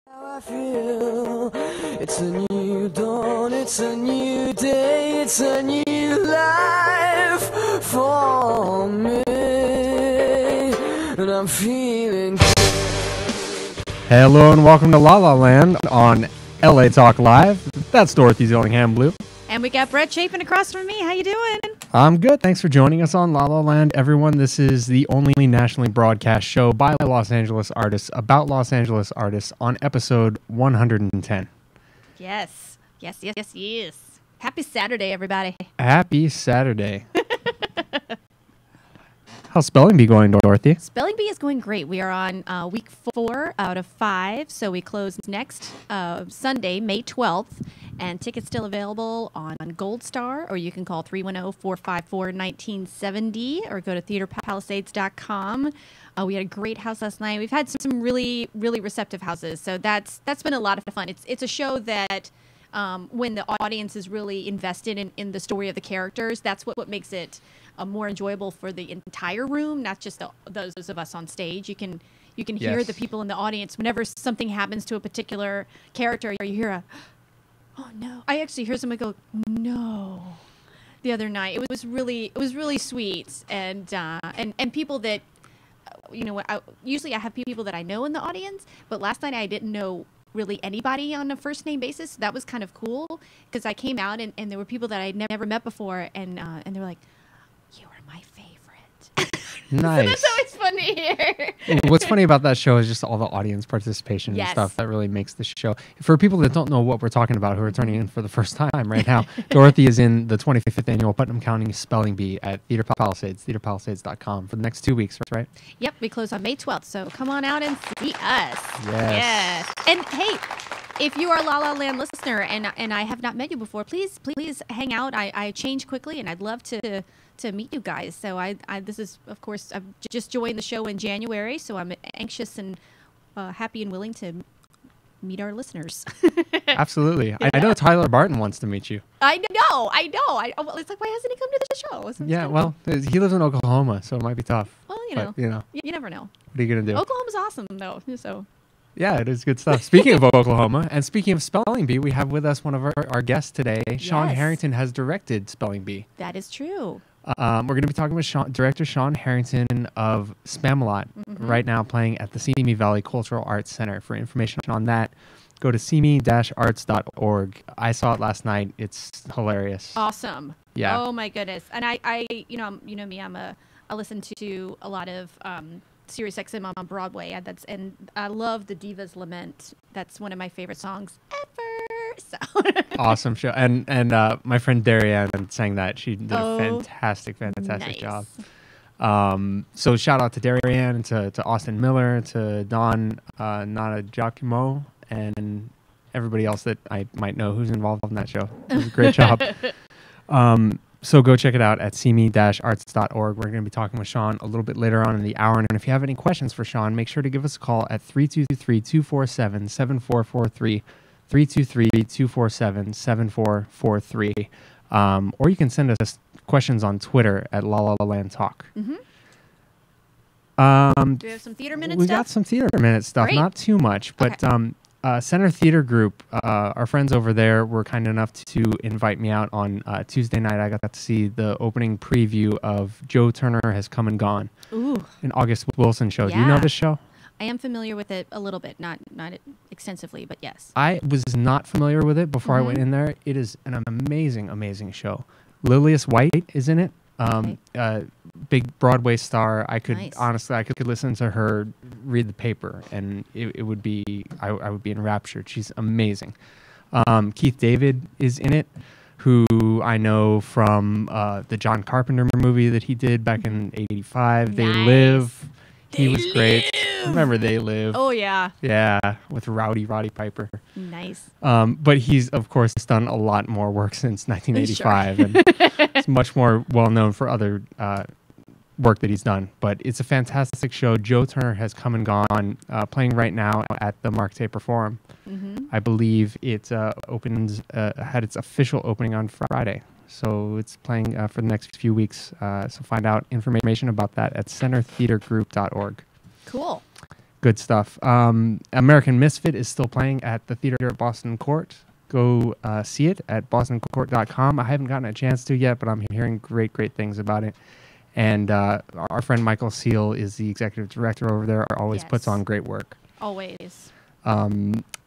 How I feel. It's a new dawn, it's a new day, it's a new life for me, and I'm feeling good. Hello and welcome to La La Land on LA Talk Live. That's Dorothy Zillingham Blue. And we got Brett Chapin across from me. How you doing? I'm good. Thanks for joining us on La La Land, everyone. This is the only nationally broadcast show by Los Angeles artists about Los Angeles artists on episode 110. Yes. Happy Saturday, everybody. Happy Saturday. How's spelling bee going, Dorothy? Spelling Bee is going great. We are on week 4 out of 5, so we close next Sunday, May 12th, and tickets still available on Gold Star, or you can call 310-454-1970 or go to theaterpalisades.com. We had a great house last night. We've had some really, really receptive houses, so that's been a lot of fun. It's a show that when the audience is really invested in the story of the characters, that's what makes it more enjoyable for the entire room, not just those of us on stage. You can hear Yes. the people in the audience whenever something happens to a particular character. You hear oh no! I actually hear someone go no the other night. It was really sweet, and people that usually I have people that I know in the audience, but last night I didn't know really anybody on a first name basis. So that was kind of cool because I came out and there were people that I'd never met before, and they were like, "You are my favorite." Nice. So that's always fun to hear. What's funny about that show is just all the audience participation Yes. and stuff that really makes the show. For people that don't know what we're talking about, who are turning in for the first time right now, Dorothy is in the 25th annual Putnam County Spelling Bee at Theater Palisades, theaterpalisades.com for the next 2 weeks, right? Yep, we close on May 12th, so come on out and see us. Yes. And hey, if you are a La La Land listener and I have not met you before, please hang out. I change quickly, and I'd love to meet you guys. So this is, of course, I've just joined the show in January, so I'm anxious and happy and willing to meet our listeners. Absolutely. I know Tyler Barton wants to meet you. I know. It's like, why hasn't he come to the show? It's Yeah, kinda well, he lives in Oklahoma, so it might be tough. Well, But, you know, you never know. what are you going to do? Oklahoma's awesome, though. So Yeah, it is good stuff. Speaking of Oklahoma, and speaking of Spelling Bee, we have with us one of our guests today. Sean Yes. Harrington has directed Spelling Bee. that is true. We're going to be talking with director Sean Harrington of Spamalot, right now playing at the Simi Valley Cultural Arts Center. For information on that, go to simi-arts.org. I saw it last night. It's hilarious. Awesome. Yeah. Oh my goodness. And I me, I listen to a lot of Sirius XM on Broadway, and I love the Diva's Lament. That's one of my favorite songs ever. So Awesome show. And my friend Darianne sang that. She did a fantastic nice. job. So shout out to Darianne, and to Austin Miller, to Don Nana Giacomo, and everybody else that I might know who's involved in that show. It was a great job. So go check it out at simi-arts.org. We're going to be talking with Sean a little bit later on in the hour. And if you have any questions for Sean, make sure to give us a call at 323-247-7443, 323-247-7443. Or you can send us questions on Twitter at La La Land Talk. Do we have some theater minute We stuff? got some theater minute stuff, Great. not too much, but Okay. Center Theater Group, our friends over there were kind enough to invite me out on Tuesday night. I got to see the opening preview of Joe Turner Has Come and Gone, Ooh, an August Wilson show. Do you know Yeah. this show? I am familiar with it a little bit, not extensively, but yes. I was not familiar with it before I went in there. It is an amazing, amazing show. Lilius White is in it. Big Broadway star. I could Nice. honestly, I could listen to her read the paper, and it would be, I would be enraptured. She's amazing. Keith David is in it, who I know from the John Carpenter movie that he did back in '85. They Nice. Live. He They was great. Live. Remember They Live? Oh yeah, Yeah, with Roddy Piper. nice. But he's, of course, done a lot more work since 1985, and it's much more well known for other work that he's done. But it's a fantastic show. Joe Turner Has Come and Gone, playing right now at the Mark Taper Forum. I believe it had its official opening on Friday. So it's playing for the next few weeks. So find out information about that at centertheatergroup.org. Cool. Good stuff. American Misfit is still playing at the theater at Boston Court. Go see it at bostoncourt.com. I haven't gotten a chance to yet, but I'm hearing great things about it. And our friend Michael Seal is the executive director over there. Always puts on great work. Always.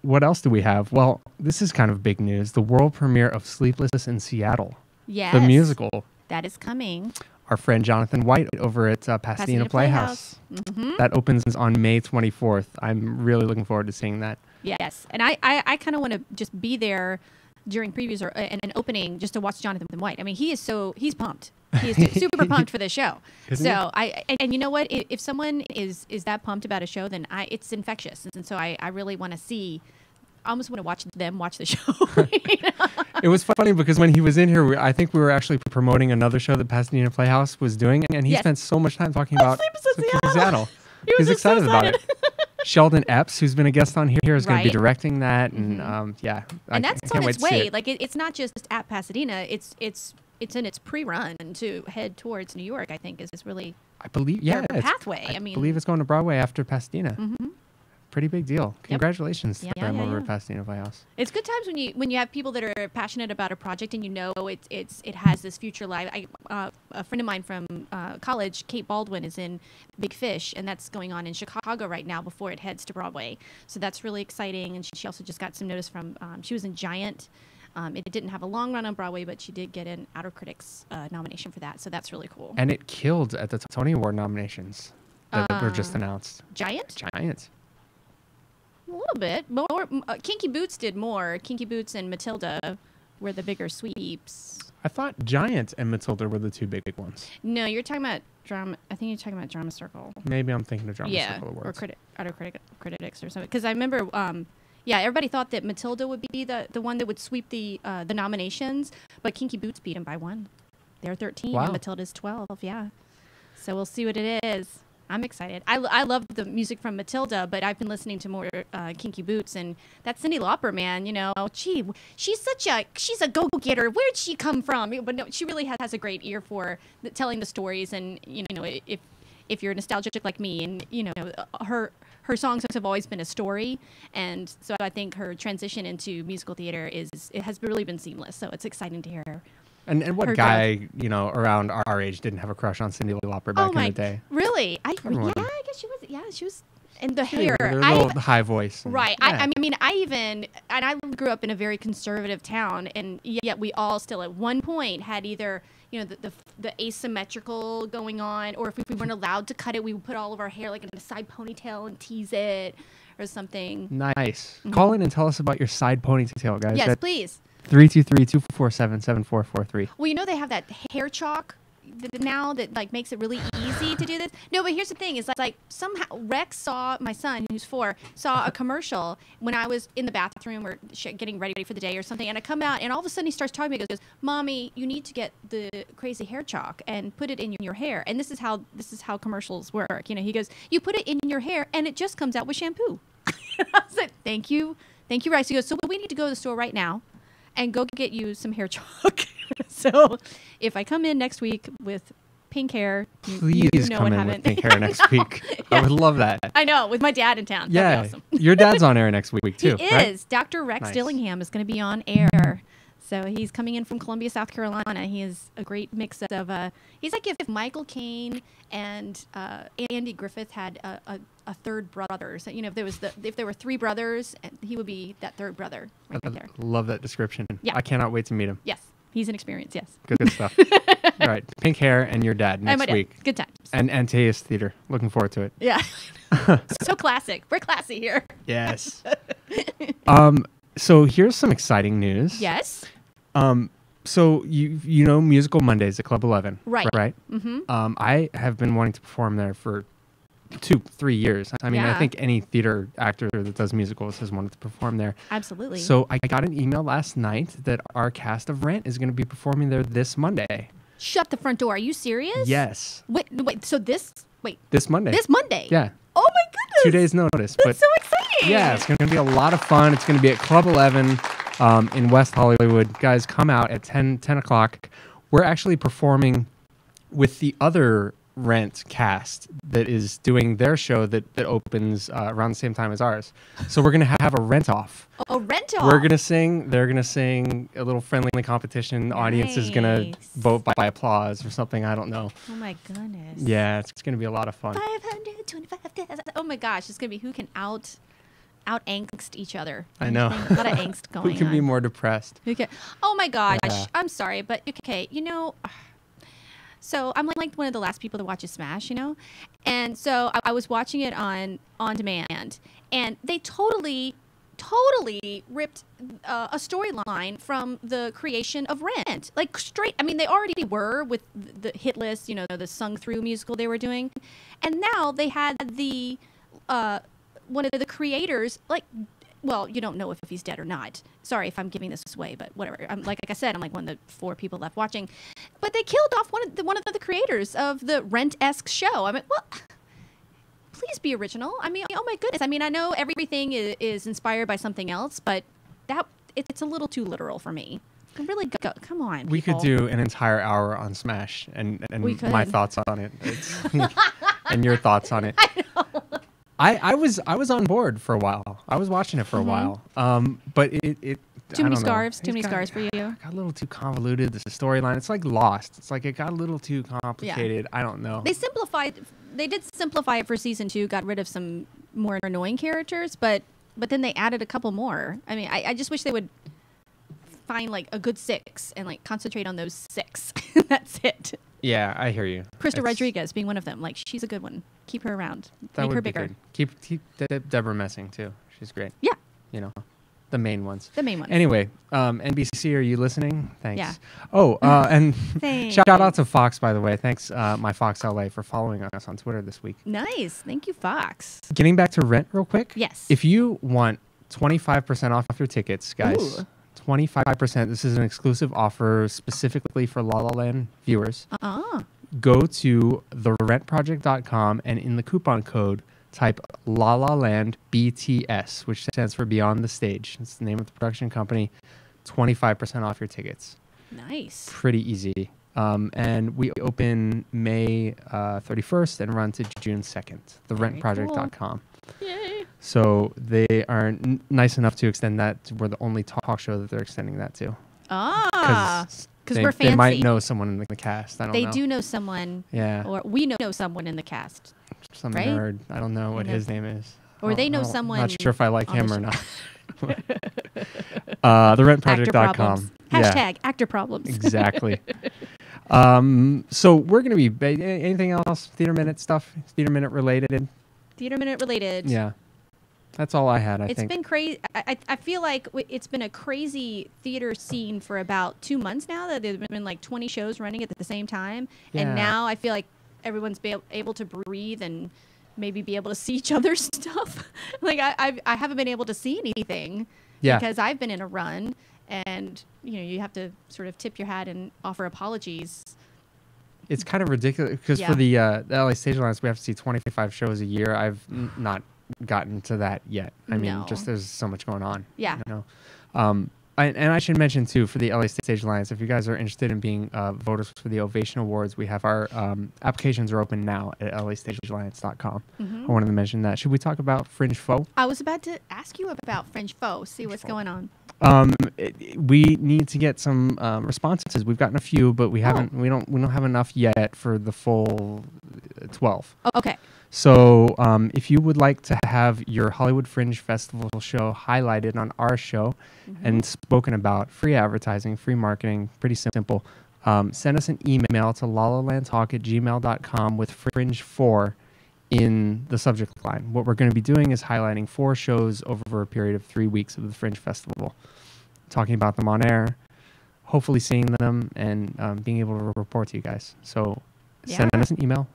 What else do we have? Well, this is kind of big news. The world premiere of Sleepless in Seattle. Yes. The musical. That is coming. Our friend Jonathan White over at Pasadena Playhouse. Mm-hmm. That opens on May 24th. I'm really looking forward to seeing that. Yes. And I kind of want to just be there during previews or an opening just to watch Jonathan White. I mean, he's pumped. He is super pumped for the show. So and you know what? If someone is that pumped about a show, then it's infectious. And so I really want to see. I almost want to watch them watch the show. It was funny because when he was in here, I think we were actually promoting another show that Pasadena Playhouse was doing, and he spent so much time talking about Sleepless in Seattle. He was excited so about it. Sheldon Epps, who's been a guest on here, is going to be directing that, and and that's on its way. Like it's not just at Pasadena; it's in its pre-run to head towards New York. I think is really. I believe their pathway. I believe it's going to Broadway after Pasadena. Mm-hmm. Pretty big deal. Congratulations to them over at Pasadena Playhouse. It's good times when you have people that are passionate about a project and it has this future life. A friend of mine from college, Kate Baldwin, is in Big Fish, and that's going on in Chicago right now before it heads to Broadway. So that's really exciting. And she also just got some notice from she was in Giant. It didn't have a long run on Broadway, but she did get an Outer Critics nomination for that. So that's really cool. And it killed at the Tony Award nominations that were just announced. Giant. A little bit more. Kinky Boots did more. Kinky Boots and Matilda were the bigger sweeps. I thought Giant and Matilda were the two big ones. No, you're talking about drama. I think you're talking about Drama Circle. Maybe I'm thinking of Drama Circle Awards. Or Outer Critics or something. Because I remember, everybody thought that Matilda would be the one that would sweep the nominations, but Kinky Boots beat him by 1. They're 13 and Matilda's 12. Yeah, so we'll see what it is. I'm excited. I love the music from Matilda, but I've been listening to more Kinky Boots, and that Cyndi Lauper, man, she's a go-getter. Where'd she come from? But no, she really has a great ear for telling the stories, and if you're nostalgic like me, and her songs have always been a story, and so I think her transition into musical theater has really been seamless. So it's exciting to hear her. And what guy, around our age didn't have a crush on Cyndi Lauper back in the day? Really? I guess she was. Yeah, she was. And the hair. The high voice. Right. Yeah. I grew up in a very conservative town, and yet we all still at one point had either, the asymmetrical going on, or if we weren't allowed to cut it, we would put all of our hair like in a side ponytail and tease it or something. Nice. Mm-hmm. Call in and tell us about your side ponytail, guys. Yes, please. 323-247-7443. Well, they have that hair chalk now that makes it really easy to do this. No, but here's the thing: is like somehow Rex my son who's 4 saw a commercial when I was in the bathroom or getting ready for the day or something, and I come out and all of a sudden he starts talking to me. He goes, "Mommy, you need to get the crazy hair chalk and put it in your hair." And this is how commercials work. He goes, "You put it in your hair and it just comes out with shampoo." I said, "Thank you, Rex." He goes, "So we need to go to the store right now and go get you some hair chalk." So if I come in next week with pink hair, please come in with pink hair next week. I would love that. I know, with my dad in town. Yeah. That'd be awesome. Your dad's on air next week too. He is. Dr. Rex Dillingham is going to be on air. So he's coming in from Columbia, South Carolina. He is a great mix of he's like if Michael Caine and Andy Griffith had a third brother. So if there were 3 brothers, he would be that third brother right there. Love that description. Yeah. I cannot wait to meet him. Yes. He's an experience, yes. Good stuff. All right. Pink hair and your dad next week. Good times. And Tejas Theater. Looking forward to it. Yeah. So classic. We're classy here. Yes. So here's some exciting news. Yes. So you know Musical Mondays at Club 11. Right. Right? Mm-hmm. I have been wanting to perform there for 2-3 years. I mean, I think any theater actor that does musicals has wanted to perform there. Absolutely. So I got an email last night that our cast of Rent is going to be performing there this Monday. Shut the front door. Are you serious? Yes. Wait. So this Monday. This Monday. Yeah. Oh my goodness. 2 days notice. That's so exciting. Yeah, it's going to be a lot of fun. It's going to be at Club 11 in West Hollywood. Guys, come out at 10 o'clock. We're actually performing with the other Rent cast that is doing their show that opens around the same time as ours. So we're gonna have a rent off. A rent off. We're gonna sing. They're gonna sing a little friendly competition. The audience is gonna Nice. vote by applause or something. I don't know. Oh my goodness. Yeah, it's gonna be a lot of fun. 525,000. Oh my gosh, it's gonna be who can out angst each other. I know. A lot of angst going on. Who can be more depressed? Who can? Oh my gosh, Yeah. I'm sorry, but okay, So I'm like one of the last people to watch a Smash, and so I was watching it on demand, and they totally ripped a storyline from the creation of Rent, like straight. I mean, they already were with the hit list, the sung through musical they were doing, and now they had the one of the creators, like. Well, you don't know if he's dead or not. Sorry if I'm giving this away, but whatever. Like I said, I'm like one of the 4 people left watching. But they killed off one of the creators of the Rent-esque show. I mean, well, please be original. I mean, oh my goodness. I mean, I know everything is inspired by something else, but it's a little too literal for me. Really, come on. We could people. do an entire hour on Smash and We could. my thoughts on it. And your thoughts on it. I know. I was on board for a while. I was watching it for a while. But it Too I many don't know. scarves. Too It's many got- scars for you. Got a little too convoluted. The storyline. It's like Lost. It's like it got a little too complicated. I don't know. They did simplify it for season 2. Got rid of some more annoying characters, but then they added a couple more. I mean, I just wish they would find like a good 6 and like concentrate on those 6. That's it. Yeah, I hear you. Krista It's- Rodriguez being one of them. Like, she's a good one. Keep her around. That Make would her be bigger. good. Keep Deborah Messing too. She's great. Yeah, The main ones. the main one. Anyway, NBC, are you listening? Thanks. Yeah. Oh, and Thanks. shout out to Fox, by the way. Thanks, my Fox LA, for following us on Twitter this week. Nice. Thank you, Fox. Getting back to Rent real quick. Yes. If you want 25% off your tickets, guys, Ooh. 25%. This is an exclusive offer specifically for La La Land viewers. Oh, Go to therentproject.com and in the coupon code, type La La Land BTS, which stands for Beyond the Stage. It's the name of the production company. 25% off your tickets. nice. Pretty easy. And we open May 31st and run to June 2nd. Therentproject.com. Yay. So they are nice enough to extend that. We're the only talk show that they're extending that to. Ah, because we're They might fancy. know someone in the cast. I don't They know. do know someone, Yeah. or we know someone in the cast. Some right? nerd. I don't know what know. his name is. Or they know I'm someone Not sure if I like on the him or show. not. Actor Therentproject.com. problems. Hashtag actor problems. Exactly. So we're gonna be anything else? Theater Minute stuff. Theater Minute related. Theater Minute related. Yeah. That's all I had. I It's think. been crazy. I feel like it's been a crazy theater scene for about 2 months now. That there's been like 20 shows running at the same time, Yeah. and now I feel like everyone's able to breathe and maybe be able to see each other's stuff. Like I haven't been able to see anything Yeah. because I've been in a run, and you have to sort of tip your hat and offer apologies. It's kind of ridiculous because Yeah. for the LA Stage Alliance, we have to see 25 shows a year. I've not gotten to that yet. I mean, No. just there's so much going on. Yeah. And I should mention too, for the LA Stage Alliance, if you guys are interested in being voters for the Ovation Awards, we have our applications are open now at lastagealliance.com. I wanted to mention that. Should we talk about Fringe Foe? I was about to ask you about Fringe Foe. See what's going on. We need to get some responses. We've gotten a few, but we haven't. We don't have enough yet for the full 12. Oh, okay. So if you would like to have your Hollywood Fringe Festival show highlighted on our show and spoken about, free advertising, free marketing, pretty simple, send us an email to lalalandtalk@gmail.com with Fringe 4 in the subject line. What we're going to be doing is highlighting 4 shows over a period of 3 weeks of the Fringe Festival, talking about them on air, hopefully seeing them, and being able to report to you guys. So send Yeah. us an email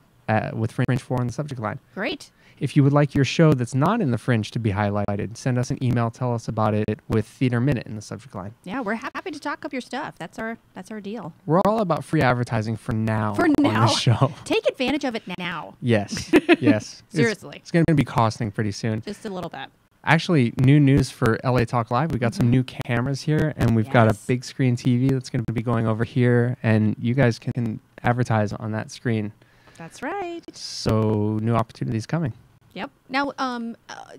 with Fringe 4 in the subject line. Great. If you would like your show that's not in the Fringe to be highlighted, send us an email, tell us about it with Theater Minute in the subject line. Yeah, we're happy to talk up your stuff. That's our deal. We're all about free advertising for now For on now. the show. Take advantage of it now. Yes, yes. Seriously. It's going to be costing pretty soon. Just a little bit. Actually, new news for LA Talk Live. We got some new cameras here, and we've got a Yes. big screen TV that's going to be going over here, and you guys can advertise on that screen. That's right. So new opportunities coming. Yep. Now,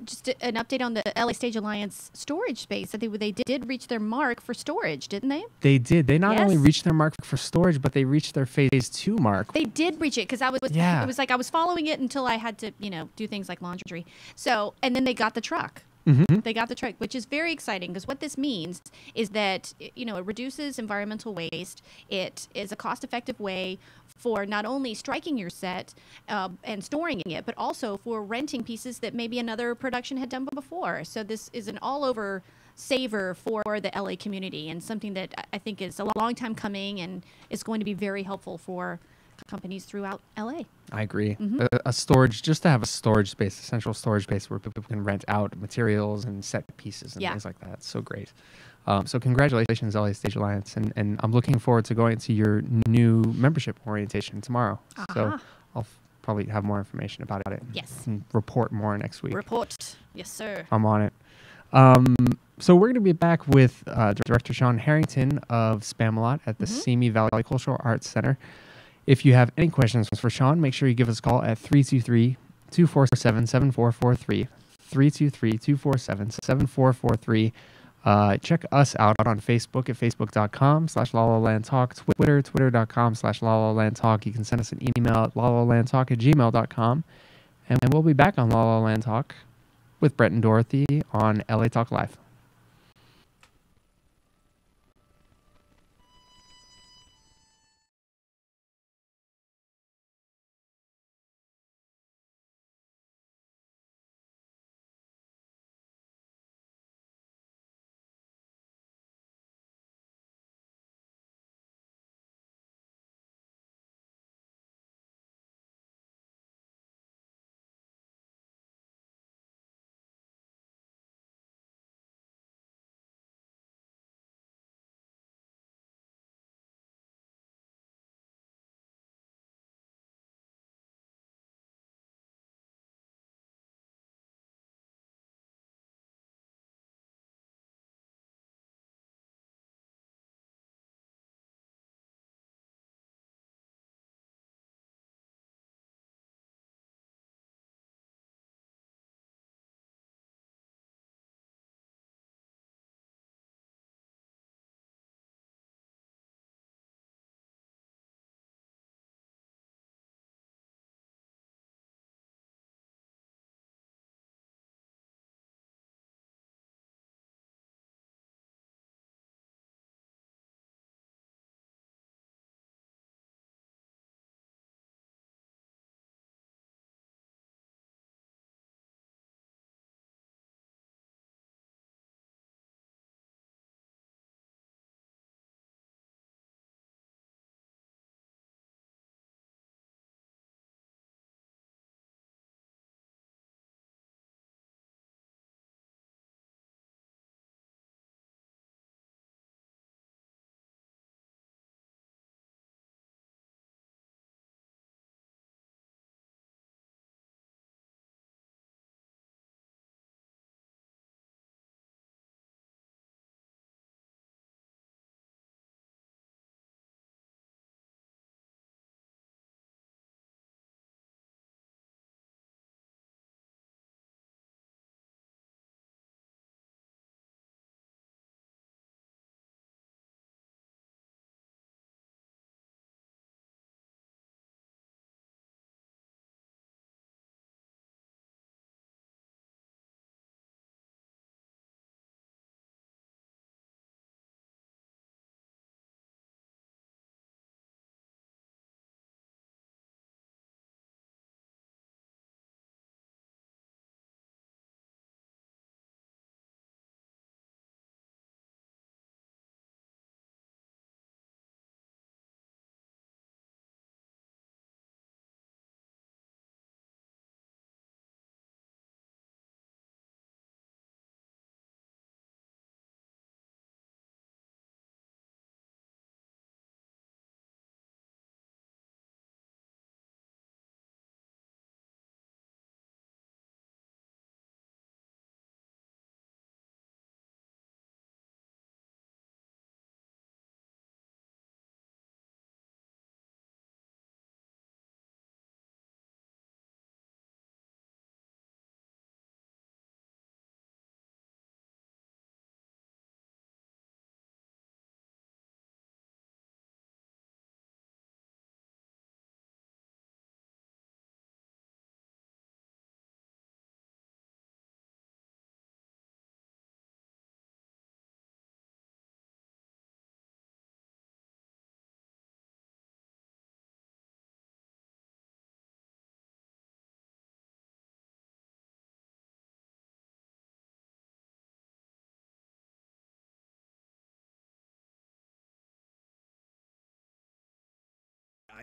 just an update on the LA Stage Alliance storage space. I think they did reach their mark for storage, didn't they? They did. They not only Yes. reached their mark for storage, but they reached their phase 2 mark. They did reach it because Yeah. it was like I was following it until I had to, do things like laundry. So, and then they got the truck. They got the truck, which is very exciting because what this means is that, it reduces environmental waste. It is a cost-effective way for not only striking your set and storing it, but also for renting pieces that maybe another production had done before. So this is an all-over saver for the LA community and something that I think is a long time coming and is going to be very helpful for companies throughout LA. I agree. A storage, just to have a storage space, a central storage space where people can rent out materials and set pieces and Yeah. things like that. It's so great. So congratulations, LA Stage Alliance. And I'm looking forward to going to your new membership orientation tomorrow. So Aha. I'll probably have more information about it. Yes. And report more next week. Report. Yes, sir. I'm on it. So we're going to be back with Director Sean Harrington of Spamalot at the Simi Valley Cultural Arts Center. If you have any questions for Sean, make sure you give us a call at 323-247-7443. 323-247-7443. Check us out on Facebook at facebook.com/lalalandtalk, Twitter, twitter.com/lalalandtalk. You can send us an email at lalalandtalk@gmail.com. And we'll be back on La La Land Talk with Brett and Dorothy on LA Talk Live.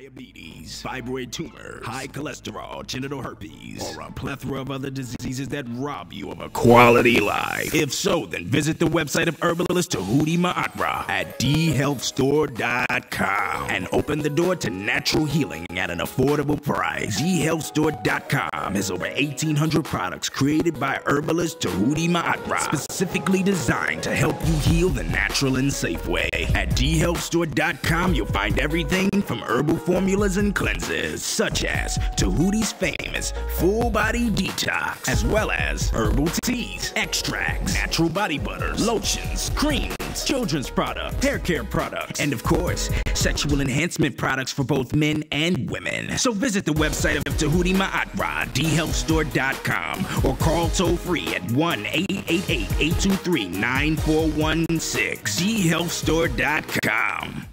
diabetes, fibroid tumor, high cholesterol, genital herpes, or a plethora of other diseases that rob you of a quality life? If so, then visit the website of herbalist Tahuti Ma'atra at dhealthstore.com and open the door to natural healing at an affordable price. dhealthstore.com has over 1,800 products created by herbalist Tahuti Ma'atra, specifically designed to help you heal the natural and safe way. At dhealthstore.com, you'll find everything from herbal formulas and cleanses, such as Tahuti's famous full body detox, as well as herbal teas, extracts, natural body butters, lotions, creams, children's products, hair care products, and of course, sexual enhancement products for both men and women. So visit the website of Tahuti Ma'atra, dhealthstore.com, or call toll free at 1-888-823-9416, dhealthstore.com.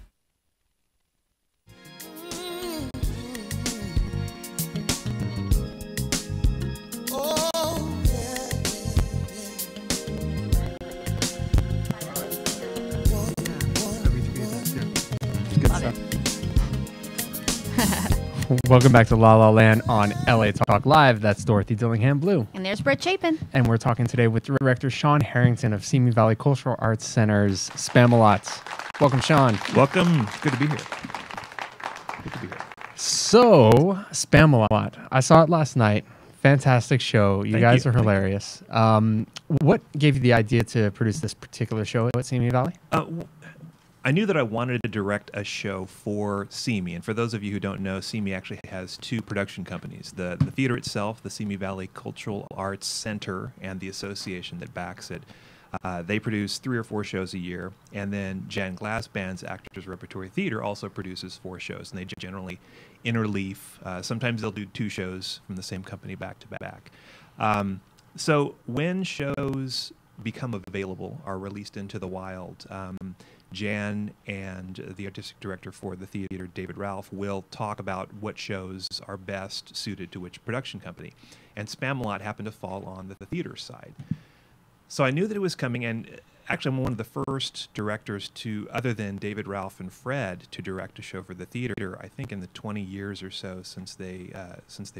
Welcome back to La La Land on LA Talk Live. That's Dorothy Dillingham Blue. And there's Brett Chapin. And we're talking today with Director Sean Harrington of Simi Valley Cultural Arts Center's Spamalot. Welcome, Sean. Welcome. Good to be here. Good to be here. So, Spamalot. I saw it last night. Fantastic show. You guys are hilarious. What gave you the idea to produce this particular show at Simi Valley? I knew that I wanted to direct a show for Simi, and for those of you who don't know, Simi actually has two production companies. The theater itself, the Simi Valley Cultural Arts Center, and the association that backs it. They produce 3 or 4 shows a year, and then Jan Glass Band's Actors Repertory Theater also produces 4 shows, and they generally interleaf. Sometimes they'll do 2 shows from the same company back to back. So when shows become available, are released into the wild, Jan and the artistic director for the theater, David Ralph, will talk about what shows are best suited to which production company. And Spamalot happened to fall on the theater side. So I knew that it was coming, and actually I'm one of the first directors to, other than David Ralph and Fred, to direct a show for the theater, I think in the 20 years or so since they've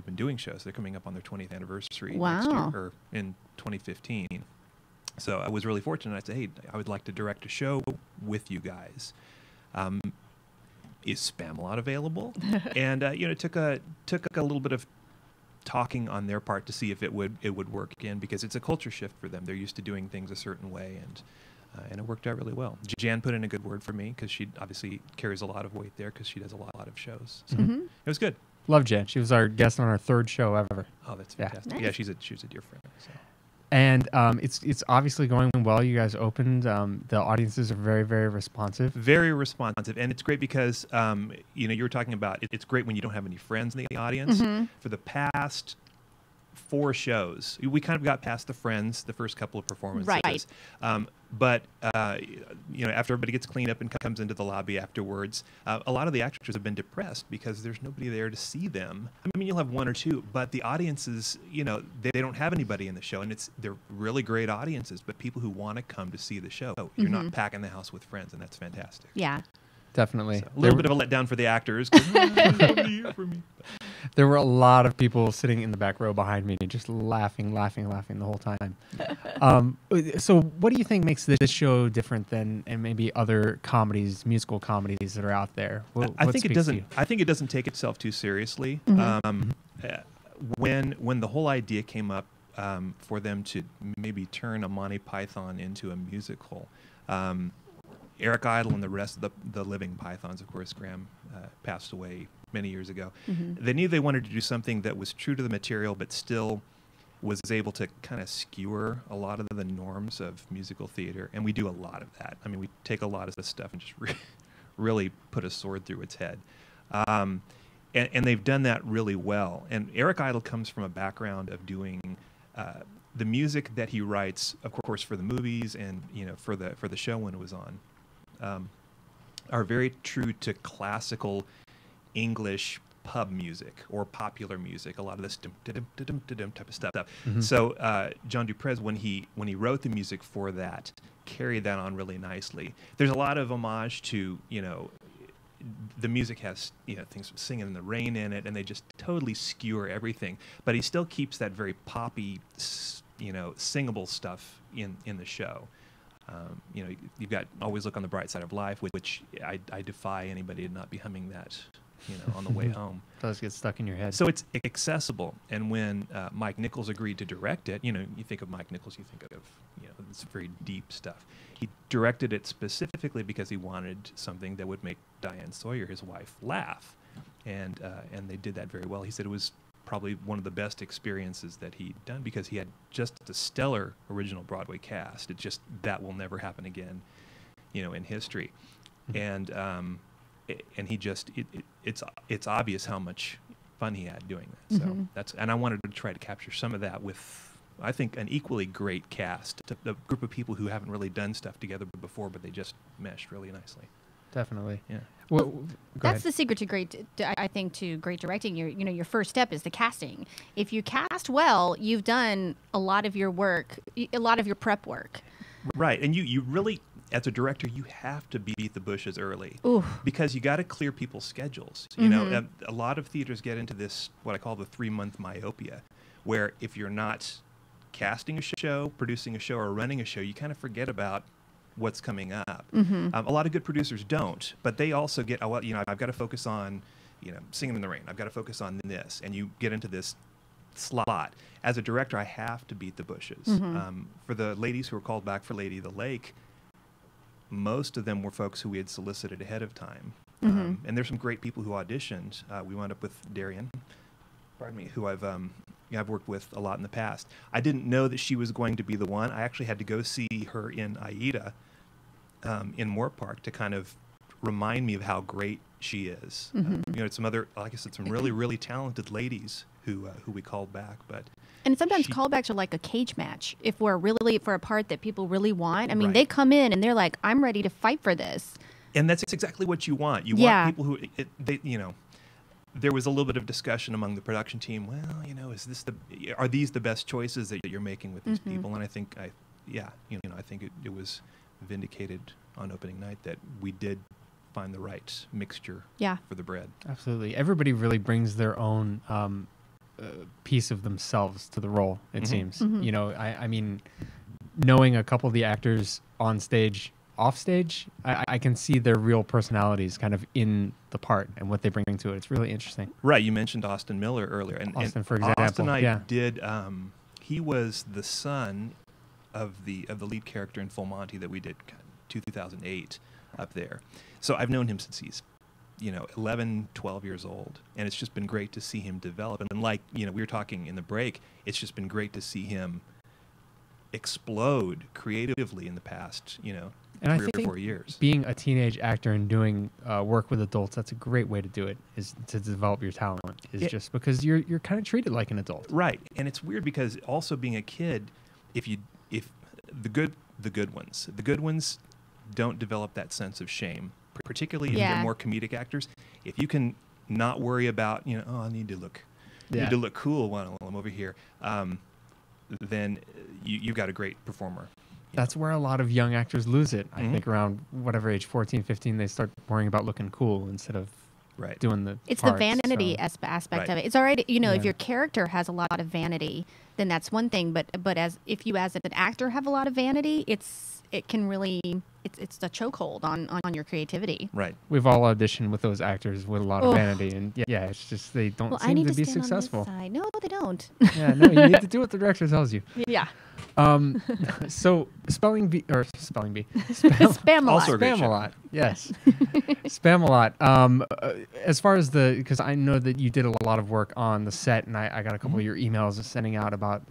been doing shows. They're coming up on their 20th anniversary next year, or in 2015. So I was really fortunate. I said, hey, I would like to direct a show with you guys. Is Spamalot available? And it took a little bit of talking on their part to see if it would work again, because it's a culture shift for them. They're used to doing things a certain way, and it worked out really well. Jan put in a good word for me, because she obviously carries a lot of weight there, because she does a lot of shows. So it was good. Love Jan. She was our guest on our 3rd show ever. Oh, that's fantastic. Nice. Yeah, she's a dear friend. So. And it's obviously going well. You guys opened. The audiences are very, very responsive. Very responsive. And it's great because, you were talking about, it's great when you don't have any friends in the audience. For the past 4 shows, we kind of got past the friends, the first couple of performances. Right. But after everybody gets cleaned up and comes into the lobby afterwards, a lot of the actors have been depressed because there's nobody there to see them. I mean, you'll have 1 or 2, but the audiences, they don't have anybody in the show, and they're really great audiences, but people who want to come to see the show. You're not packing the house with friends, and that's fantastic. Yeah. Definitely. So, a little bit of a letdown for the actors. 'Cause, nobody here for me. There were a lot of people sitting in the back row behind me, just laughing the whole time. So what do you think makes this show different than and maybe other comedies, musical comedies that are out there? I think it doesn't take itself too seriously. When the whole idea came up for them to maybe turn a Monty Python into a musical, Eric Idle and the rest of the living Pythons, of course, Graham passed away many years ago. They knew they wanted to do something that was true to the material, but still was able to kind of skewer a lot of the norms of musical theater, and we do a lot of that. I mean, we take a lot of this stuff and just really put a sword through its head. And they've done that really well. And Eric Idle comes from a background of doing the music that he writes, of course, for the movies and for the show when it was on. Are very true to classical English pub music or popular music, a lot of this type of stuff. So John Duprez, when he wrote the music for that, carried that on really nicely. There's a lot of homage to the music has things singing in the rain in it, and they just totally skewer everything. But he still keeps that very poppy, singable stuff in the show. You've got Always Look on the Bright Side of Life, which I defy anybody to not be humming that, on the way home. It does get stuck in your head. So it's accessible. And when Mike Nichols agreed to direct it, you think of Mike Nichols, you think of, this very deep stuff. He directed it specifically because he wanted something that would make Diane Sawyer, his wife, laugh. And they did that very well. He said it was probably one of the best experiences that he'd done because he had just a stellar original Broadway cast. That will never happen again, in history. And he just it's obvious how much fun he had doing that. So and I wanted to try to capture some of that with, I think, an equally great cast, a group of people who haven't really done stuff together before, but they just meshed really nicely. Definitely. Yeah. Well, That's the secret to great directing. Your first step is the casting. If you cast well, you've done a lot of your work, a lot of your prep work. Right, and you really, as a director, you have to beat the bushes early. Ooh. Because you got to clear people's schedules. A lot of theaters get into this, what I call the 3-month myopia, where if you're not casting a show, producing a show, or running a show, you kind of forget about what's coming up. A lot of good producers don't, but they also get, I've got to focus on, Singing in the Rain. I've got to focus on this, and you get into this slot. As a director, I have to beat the bushes. For the ladies who were called back for Lady of the Lake, most of them were folks who we had solicited ahead of time. And there's some great people who auditioned. We wound up with Darian, who I've worked with a lot in the past. I didn't know that she was going to be the one. I actually had to go see her in Aida in Moore Park to kind of remind me of how great she is. Some other, like I said, some really, really talented ladies who we called back. And sometimes callbacks are like a cage match. If we're really for a part that people really want, I mean, Right. they come in and they're like, "I'm ready to fight for this." And that's exactly what you want. You Yeah. want people who, there was a little bit of discussion among the production team. Well, are these the best choices that you're making with these people? And I think, I think it was vindicated on opening night that we did find the right mixture for the bread. Absolutely. Everybody really brings their own piece of themselves to the role, it seems. I mean, knowing a couple of the actors on stage, off stage, I can see their real personalities kind of in the part and what they bring to it. It's really interesting. Right. You mentioned Austin Miller earlier. And Austin, for example. Austin I yeah. did, he was the son of the lead character in Full Monty that we did 2008 up there. So I've known him since he's 11, 12 years old. And it's just been great to see him develop. And like, we were talking in the break, it's just been great to see him explode creatively in the past, And 3 I or 4 years. Being a teenage actor and doing work with adults, that's a great way to do it, is to develop your talent, just because you're kind of treated like an adult. Right. And it's weird because also being a kid, if the good ones don't develop that sense of shame, particularly if they're more comedic actors. If you can not worry about, I need to look cool while I'm over here, then you've got a great performer. That's where a lot of young actors lose it. I think around whatever age, 14, 15, they start worrying about looking cool instead of doing the It's parts, the vanity so. aspect of it. It's all right, if your character has a lot of vanity, then that's one thing. But if you as an actor have a lot of vanity, it can really it's a chokehold on your creativity. Right. We've all auditioned with those actors with a lot of vanity, and it's just they don't seem to be successful. No, they don't. Yeah, no, you need to do what the director tells you. Yeah. So spelling bee. Spam a Also lot. a great Spam show. a lot, yes. Spam a lot. As far as because I know that you did a lot of work on the set, and I got a couple of your emails sending out about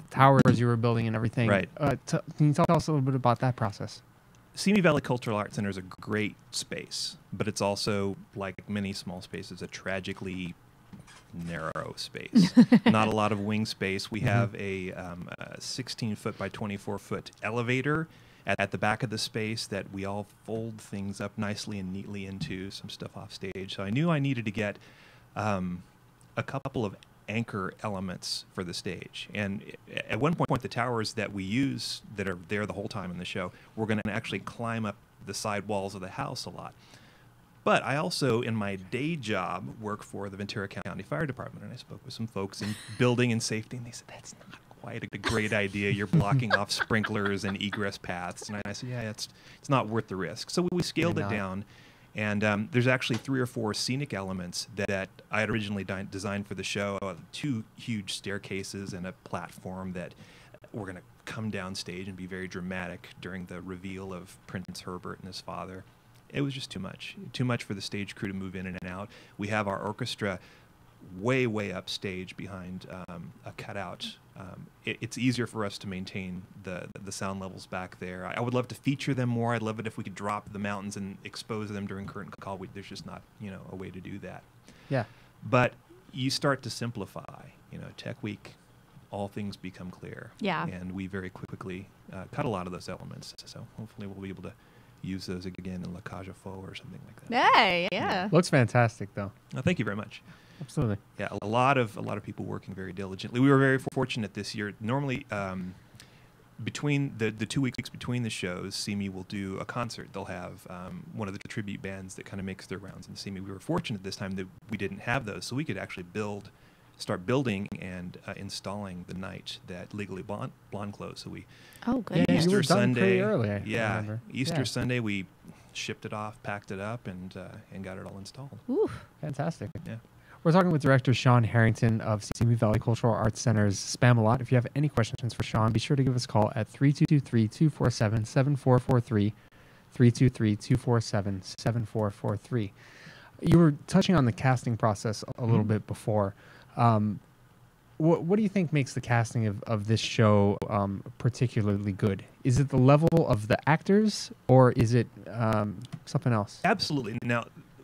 towers you were building and everything. Right. Can you tell us a little bit about that process? Simi Valley Cultural Arts Center is a great space, but it's also, like many small spaces, a tragically narrow space. Not a lot of wing space. We have a 16-foot by 24-foot elevator at the back of the space that we all fold things up nicely and neatly into, some stuff off stage. So I knew I needed to get a couple of anchor elements for the stage. And at one point, the towers that we use that are there the whole time in the show, we're going to actually climb up the side walls of the house a lot. But I also, in my day job, work for the Ventura County Fire Department, and I spoke with some folks in building and safety, and they said, that's not quite a great idea. You're blocking off sprinklers and egress paths. And I said, yeah, it's not worth the risk. So we scaled it down, and there's actually 3 or 4 scenic elements that I had originally designed for the show, 2 huge staircases and a platform that were going to come down stage and be very dramatic during the reveal of Prince Herbert and his father. It was just too much for the stage crew to move in and out. We have our orchestra way upstage behind a cutout. It's easier for us to maintain the sound levels back there. I would love to feature them more. I'd love it if we could drop the mountains and expose them during curtain call. There's just not a way to do that. Yeah. But you start to simplify. Tech Week, all things become clear. Yeah. And we very quickly cut a lot of those elements. So hopefully we'll be able to use those again in La Cage aux Folles or something like that. Hey, yeah. Looks fantastic, though. Thank you very much. Absolutely. Yeah, a lot of people working very diligently. We were very fortunate this year. Normally, between the 2 weeks between the shows, SeeMe will do a concert. They'll have one of the tribute bands that kind of makes their rounds in SeeMe. We were fortunate this time that we didn't have those, so we could actually start building and installing the night that Legally Blonde closed. So we good. Yeah, you were Easter done pretty Sunday, early, I remember. Easter Sunday we shipped it off, packed it up, and got it all installed. Ooh. Fantastic. Yeah. We're talking with director Sean Harrington of Simi Valley Cultural Arts Center's Spam-A-Lot. If you have any questions for Sean, be sure to give us a call at 323-247-7443, 323-247-7443. You were touching on the casting process a little bit before. What do you think makes the casting of this show particularly good? Is it the level of the actors, or is it something else? Absolutely. Now,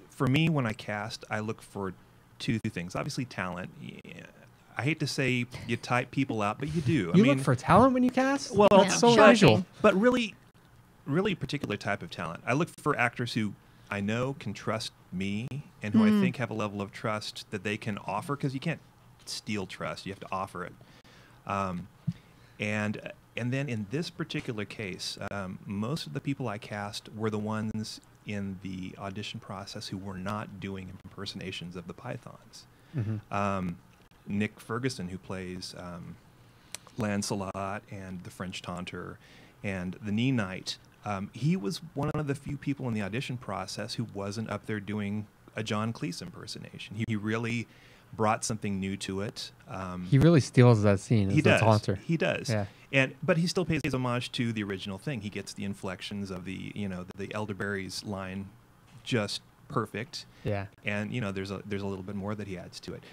for me, when I cast, I look for 2 things. Obviously, talent. Yeah. I hate to say you type people out, but you do. You look for talent when you cast? Well, Yeah. It's so Shocking. visual. but really a particular type of talent. I look for actors who I know can trust me and who I think have a level of trust that they can offer, because you can't steal trust. You have to offer it. And then in this particular case, most of the people I cast were the ones in the audition process who were not doing impersonations of the Pythons. Nick Ferguson, who plays Lancelot and the French Taunter and the Knee Knight, he was one of the few people in the audition process who wasn't up there doing a John Cleese impersonation. He really brought something new to it. He really steals that scene as He the does. taunter. He does. Yeah. But he still pays homage to the original thing. He gets the inflections of the elderberries line just perfect. Yeah. And there's a little bit more that he adds to it.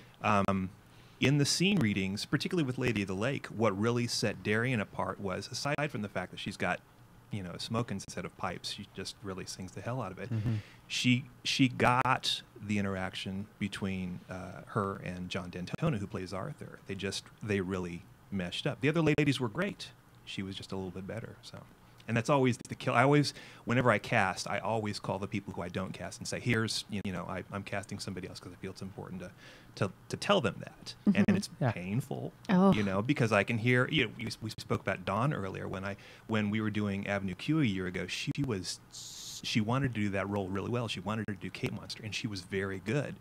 In the scene readings, particularly with Lady of the Lake, what really set Darian apart was, aside from the fact that she's got a smoke instead of pipes, she just really sings the hell out of it. She got the interaction between her and John Dantona, who plays Arthur. They really meshed up. The other ladies were great. She was just a little bit better. So, and that's always the kill. Whenever I cast, I always call the people who I don't cast and say, "Here's, I'm casting somebody else," because I feel it's important to tell them that. And it's painful, because I can hear. We spoke about Dawn earlier when we were doing Avenue Q a year ago. She wanted to do that role really well. She wanted to do Kate Monster, and she was very good.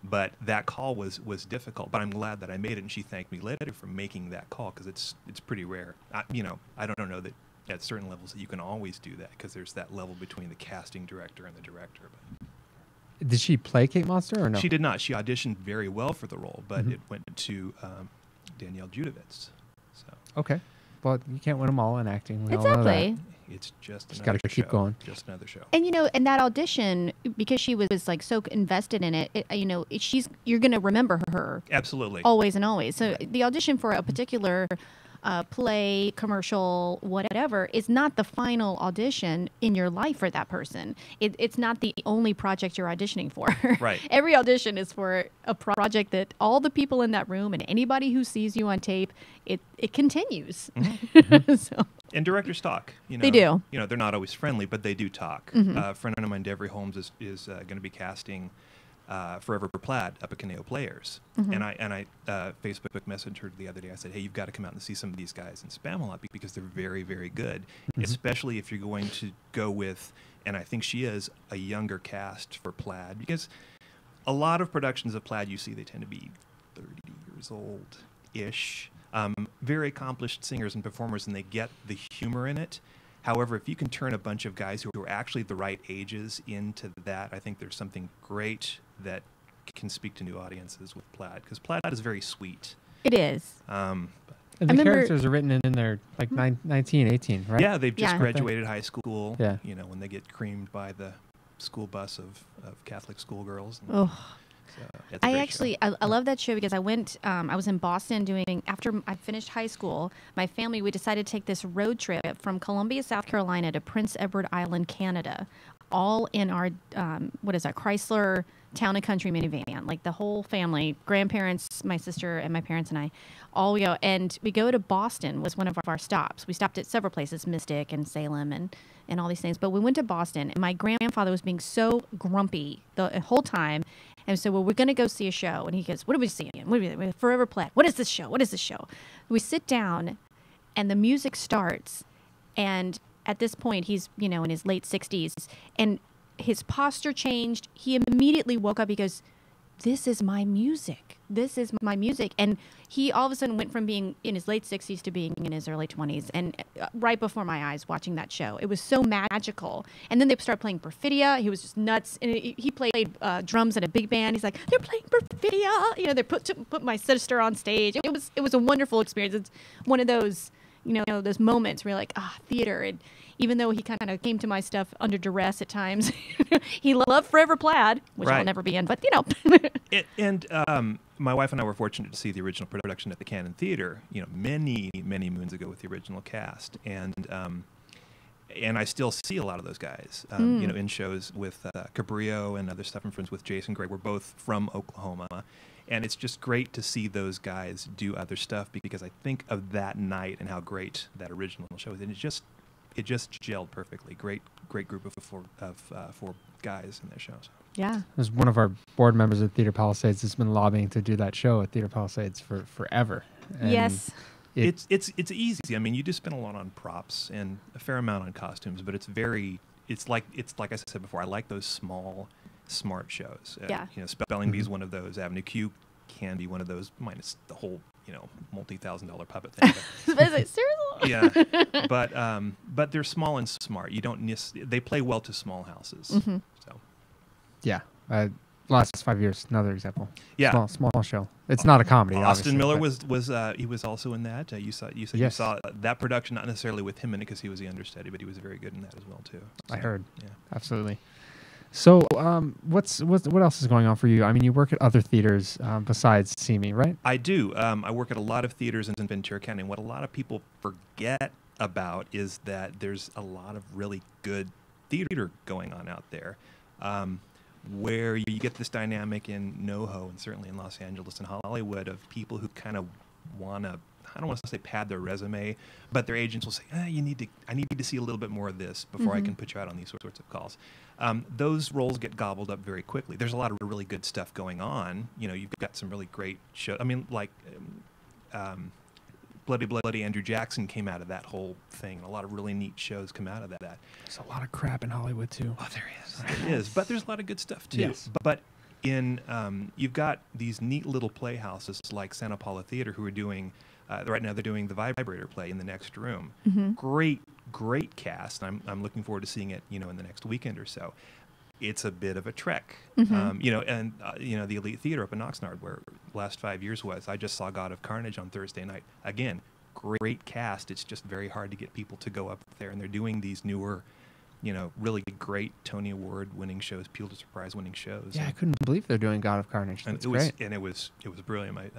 But that call was difficult. But I'm glad that I made it, and she thanked me later for making that call, because it's pretty rare. I don't know that at certain levels that you can always do that, because there's that level between the casting director and the director. But Did she play Kate Monster or no? she did not. She auditioned very well for the role, but it went to Danielle Judovitz. So Okay. Well, you can't win them all in acting. We all know Exactly. it's just Just another gotta keep show. going. Just another show. And and that audition, because she was like so invested in it, you're gonna remember her Absolutely. always and always. So the audition for a particular play, commercial, whatever, is not the final audition in your life for that person. It's not the only project you're auditioning for. Right. Every audition is for a project that all the people in that room and anybody who sees you on tape, it continues. So. And directors talk. They do. They're not always friendly, but they do talk. A friend of mine, Devery Holmes, is going to be casting Forever Plaid up at Caneo Players, and I Facebook messaged her the other day. I said, hey, you've got to come out and see some of these guys in Spamalot because they're very, very good, especially if you're going to go with, and I think she is, a younger cast for Plaid, because a lot of productions of Plaid you see, they tend to be 30 years old-ish, very accomplished singers and performers, and they get the humor in it. However, if you can turn a bunch of guys who are actually the right ages into that, I think there's something great that can speak to new audiences with Plaid, because Plaid is very sweet. It is. And the characters are written in their like 19, 18, right? Yeah, they've just graduated high school. Yeah. You know, when they get creamed by the school bus of Catholic schoolgirls. I love that show because I was in Boston after I finished high school, my family, we decided to take this road trip from Columbia, South Carolina to Prince Edward Island, Canada, all in our, Chrysler Town and Country minivan, like the whole family, grandparents, my sister and my parents and I, all we go. And we go to Boston was one of our stops. We stopped at several places, Mystic and Salem and all these things. But we went to Boston, and my grandfather was being so grumpy the whole time. And so, well, we're going to go see a show. And he goes, what are we seeing? What are we, Forever Plaid. What is this show? What is this show? We sit down, and the music starts. And at this point, he's, in his late 60s. And his posture changed. He immediately woke up. He goes, this is my music. This is my music. And he all of a sudden went from being in his late 60s to being in his early 20s. And right before my eyes watching that show, it was so magical. And then they started playing Perfidia. He was just nuts. And he played drums in a big band. He's like, they're playing Perfidia. They put my sister on stage. It was a wonderful experience. It's one of those, those moments where you're like, theater. And even though he kind of came to my stuff under duress at times, he loved Forever Plaid, which I'll never be in, but my wife and I were fortunate to see the original production at the Cannon Theater, many, many moons ago with the original cast, and I still see a lot of those guys, in shows with Cabrillo and other stuff and friends with Jason Gray. We're both from Oklahoma, and it's just great to see those guys do other stuff because I think of that night and how great that original show is, and it just gelled perfectly. Great group of four guys in their show. So. Yeah. There's one of our board members at Theater Palisades that's been lobbying to do that show at Theater Palisades for forever. And yes. It's easy. I mean, you just spend a lot on props and a fair amount on costumes, but it's like I said before, I like those small, smart shows. Yeah. Spelling Bee is one of those. Avenue Q can be one of those, minus the whole multi-$1,000 puppet thing. Seriously? Yeah, but they're small and smart. You don't they play well to small houses. Mm-hmm. So, yeah, last 5 years, another example. Yeah, small show. It's not a comedy. Austin Miller was he was also in that. You said yes. You saw that production, not necessarily with him in it because he was the understudy, but he was very good in that as well too. So, I heard. Yeah, absolutely. So, what else is going on for you? I mean, you work at other theaters besides SEMI, right? I do. I work at a lot of theaters in Ventura County, and what a lot of people forget about is that there's a lot of really good theater going on out there, where you get this dynamic in NoHo and certainly in Los Angeles and Hollywood of people who kind of want to, I don't want to say pad their resume, but their agents will say, I need to see a little bit more of this before I can put you out on these sorts of calls. Those roles get gobbled up very quickly. There's a lot of really good stuff going on. You've got some really great shows. I mean, like Bloody Andrew Jackson came out of that whole thing. A lot of really neat shows come out of that. There's a lot of crap in Hollywood, too. Oh, there is. There is. But there's a lot of good stuff, too. Yes. But you've got these neat little playhouses like Santa Paula Theater who are doing... right now, they're doing the Vibrator play in the next room. Mm-hmm. Great cast. I'm looking forward to seeing it, in the next weekend or so. It's a bit of a trek, Mm-hmm. the Elite Theater up in Oxnard, where last 5 years was. I just saw God of Carnage on Thursday night. Again, great cast. It's just very hard to get people to go up there, and they're doing these newer, really great Tony Award-winning shows, Pulitzer Prize-winning shows. Yeah, I couldn't believe they're doing God of Carnage. That's great. And it was brilliant. My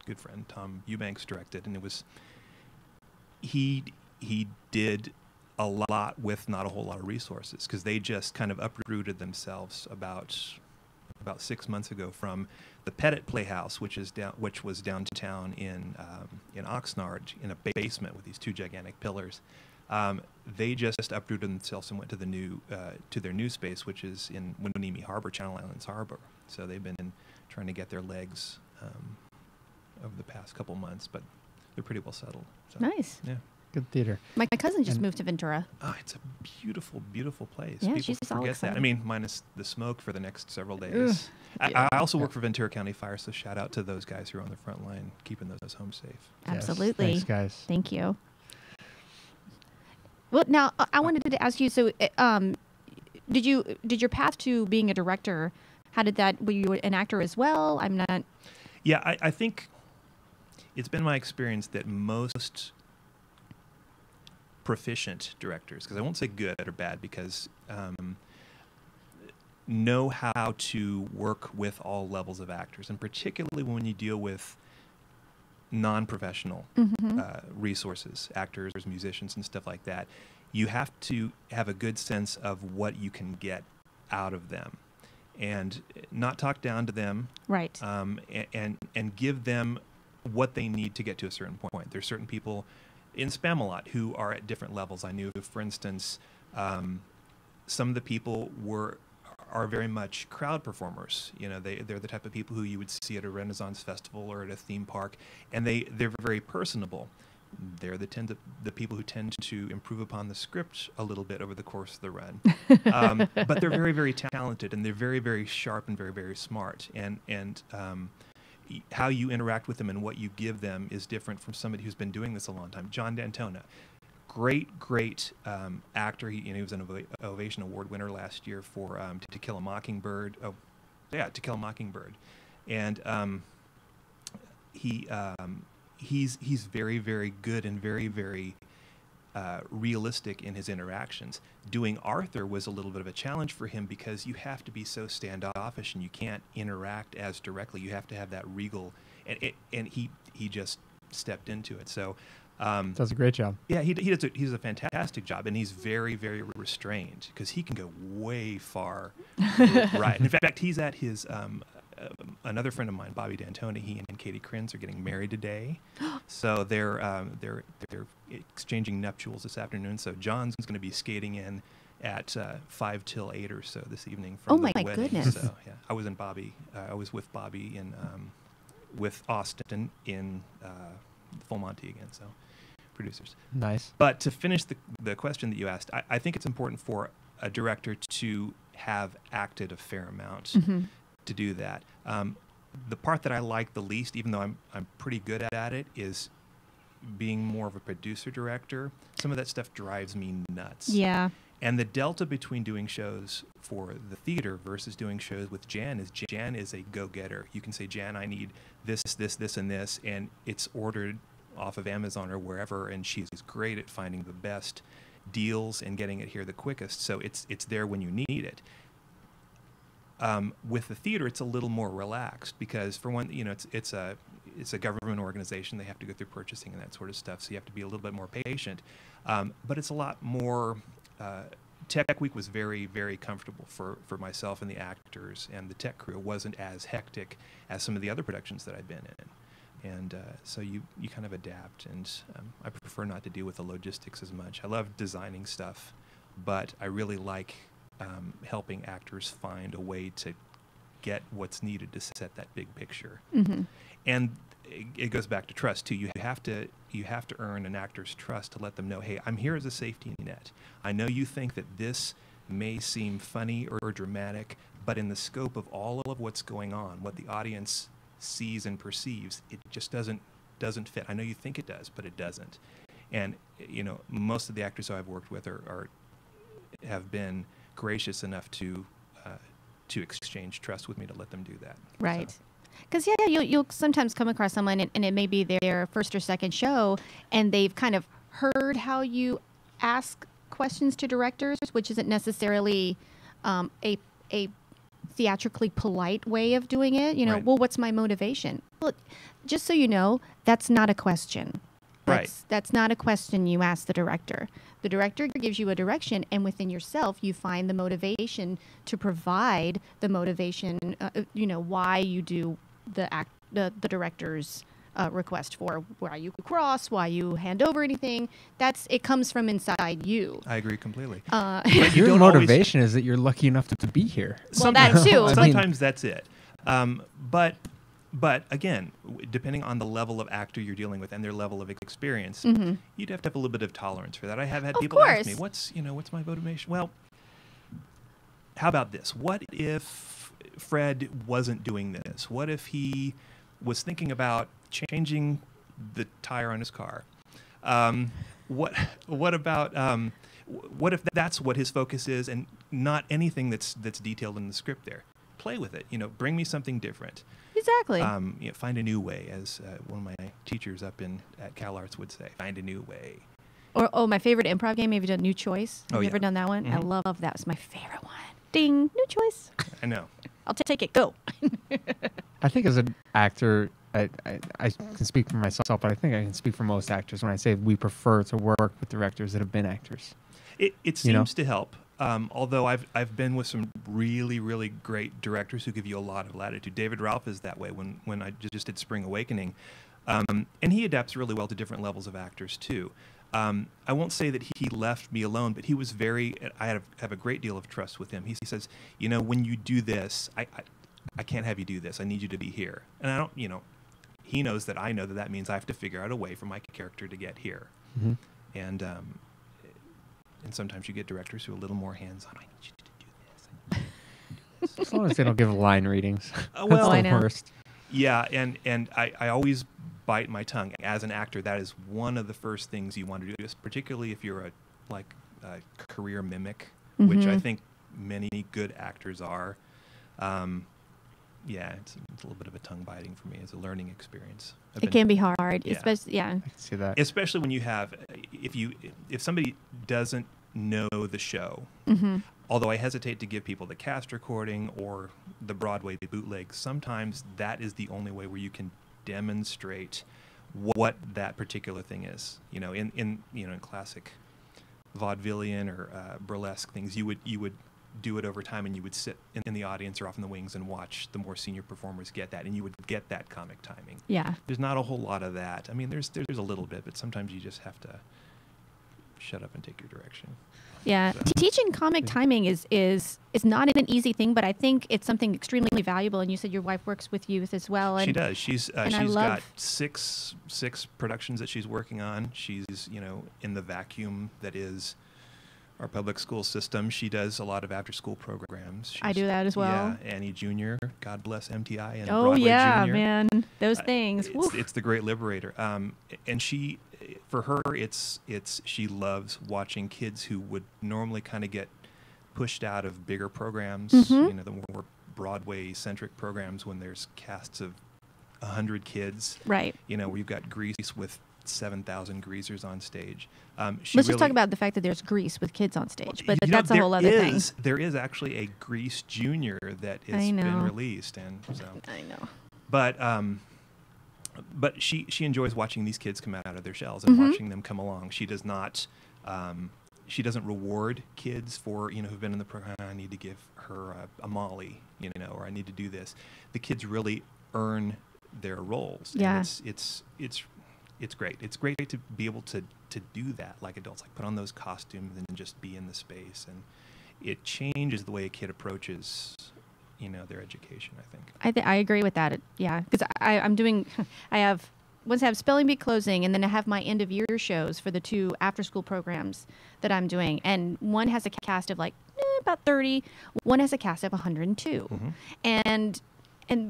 good friend Tom Eubanks directed, and it was he did a lot with not a whole lot of resources because they just kind of uprooted themselves about 6 months ago from the Pettit Playhouse, which was downtown in Oxnard in a basement with these two gigantic pillars. They just uprooted themselves and went to the new to their new space, which is in Winnemie Harbor, Channel Islands Harbor. So they've been trying to get their legs over the past couple months, but they're pretty well settled. So, Nice. Yeah. Good theater. My cousin just moved to Ventura. Oh, it's a beautiful, beautiful place. Yeah, People she's all forget that. excited. I mean, minus the smoke for the next several days. Yeah. I also work for Ventura County Fire, so shout out to those guys who are on the front line keeping those homes safe. Yes. Absolutely. Thanks, guys. Thank you. Well, now I wanted to ask you. So, did your path to being a director? How did that? Were you an actor as well? I'm not. Yeah, I think it's been my experience that most proficient directors, because I won't say good or bad, because know how to work with all levels of actors, and particularly when you deal with non-professional resources, actors, musicians, and stuff like that, you have to have a good sense of what you can get out of them, and not talk down to them, Right. and give them what they need to get to a certain point. There's certain people in Spamalot who are at different levels. I knew, for instance, some of the people are very much crowd performers. You know, they're the type of people who you would see at a Renaissance festival or at a theme park, and they're very personable. They're the people who tend to improve upon the script a little bit over the course of the run. But they're very, very talented, and they're very, very sharp and very, very smart. And how you interact with them and what you give them is different from somebody who's been doing this a long time. John D'Antona, great actor. He was an Ovation Award winner last year for To Kill a Mockingbird. Oh, yeah, To Kill a Mockingbird, and he's very, very good and very, very realistic in his interactions. Doing Arthur was a little bit of a challenge for him because you have to be so standoffish and you can't interact as directly. You have to have that regal, and he just stepped into it. So Does a great job. yeah, he does a fantastic job, and he's very, very restrained because he can go way far right. In fact, he's at his another friend of mine, Bobby D'Antoni. He and Katie Krenz are getting married today, so they're exchanging nuptials this afternoon. So John's going to be skating in at 5 till 8 or so this evening from Oh the my wedding. goodness. So yeah, I was with Bobby in with Austin in Full Monty again. So producers. Nice. But to finish the question that you asked, I think it's important for a director to have acted a fair amount to do that. The part that I like the least, even though I'm pretty good at it, is being more of a producer director. Some of that stuff drives me nuts. Yeah. And the delta between doing shows for the theater versus doing shows with Jan is a go-getter. You can say, Jan, I need this, and this, and it's ordered off of Amazon or wherever, and she's great at finding the best deals and getting it here the quickest. So it's there when you need it. With the theater, it's a little more relaxed because, for one, it's a government organization. They have to go through purchasing and that sort of stuff, so you have to be a little bit more patient. But it's a lot more. Tech Week was very, very comfortable for myself and the actors, and the tech crew. It wasn't as hectic as some of the other productions that I've been in. And so you kind of adapt, and I prefer not to deal with the logistics as much. I love designing stuff, but I really like helping actors find a way to get what's needed to set that big picture. And it goes back to trust too. You have to earn an actor's trust to let them know, hey, I'm here as a safety net. I know you think that this may seem funny or dramatic, but in the scope of all of what's going on, what the audience sees and perceives, it just doesn't fit. I know you think it does, but it doesn't. And most of the actors I've worked with have been gracious enough to exchange trust with me to let them do that. Right. So. Because you'll sometimes come across someone and it may be their first or second show, and they've kind of heard how you ask questions to directors, which isn't necessarily a theatrically polite way of doing it. Right. Well, what's my motivation? Well, just so you know, that's not a question. That's not a question you ask the director. The director gives you a direction, and within yourself, you find the motivation to provide the motivation, why you do the director's request for why you cross, why you hand over anything. It comes from inside you. I agree completely. Your don't always- motivation is that you're lucky enough to be here. Well, that too. I mean- Sometimes that's it. But again, depending on the level of actor you're dealing with and their level of experience, you'd have to have a little bit of tolerance for that. I have had Of people ask me, course. what's my motivation? Well, how about this? What if Fred wasn't doing this? What if he was thinking about changing the tire on his car? What about what if that's what his focus is and not anything that's detailed in the script there? Play with it. Bring me something different. Exactly. Find a new way, as one of my teachers up at CalArts would say. Find a new way. Or my favorite improv game. Have you done New Choice? Have Oh, you yeah. ever done that one? I Mhm. love that. It's my favorite one. Ding, New Choice. I know. I'll take it. Go. I think as an actor, I can speak for myself, but I think I can speak for most actors when I say we prefer to work with directors that have been actors. It You know? seems to help. Although I've been with some really, really great directors who give you a lot of latitude. David Ralph is that way when I just did Spring Awakening. And he adapts really well to different levels of actors too. I won't say that he left me alone, but he was I have a great deal of trust with him. He says, when you do this, I can't have you do this. I need you to be here. And I don't, he knows that I know that means I have to figure out a way for my character to get here. Mm-hmm. And sometimes you get directors who are a little more hands-on. I need you to do this. I need you to do this. As long as they don't give line readings. Well, That's I the know. worst. Yeah, and I always bite my tongue. As an actor, that is one of the first things you want to do, particularly if you're a career mimic, which I think many good actors are. It's a little bit of a tongue biting for me as a learning experience. It can be hard, Yeah. especially I can see that. Especially when you have, if somebody doesn't know the show, although I hesitate to give people the cast recording or the Broadway bootleg, sometimes that is the only way where you can demonstrate what that particular thing is. In classic vaudevillian or burlesque things, you would do it over time, and you would sit in the audience or off in the wings and watch the more senior performers get that, and you would get that comic timing. Yeah. There's not a whole lot of that. I mean, there's a little bit, but sometimes you just have to shut up and take your direction. Yeah. So- Teaching comic timing is not an easy thing, but I think it's something extremely valuable. And you said your wife works with youth as well. And She does. She's I got love- six productions that she's working on. She's in the vacuum that is our public school system. She does a lot of after-school programs. I do that as well. Yeah, Annie Jr. God bless MTI and oh Broadway yeah, Jr. man, those things. It's the great liberator. And she, for her, it's she loves watching kids who would normally kind of get pushed out of bigger programs, Mm-hmm. the more Broadway-centric programs when there's casts of 100 kids. Right. We've got Grease with 7,000 greasers on stage. Let's just talk about the fact that there's Grease with kids on stage, but that's a there whole other thing. There is actually a Grease Junior that has I know. been released, and so. I know. But she enjoys watching these kids come out of their shells and watching them come along. She does not. She doesn't reward kids for who've been in the program. I need to give her a Molly, or I need to do this. The kids really earn their roles. Yeah. And it's great. It's great to be able to do that like adults, like put on those costumes and just be in the space, and it changes the way a kid approaches their education, I think. I agree with that. Yeah, because I'm doing. Once I have Spelling Bee closing, and then I have my end of year shows for the 2 after school programs that I'm doing, and one has a cast of about 30. One has a cast of 102,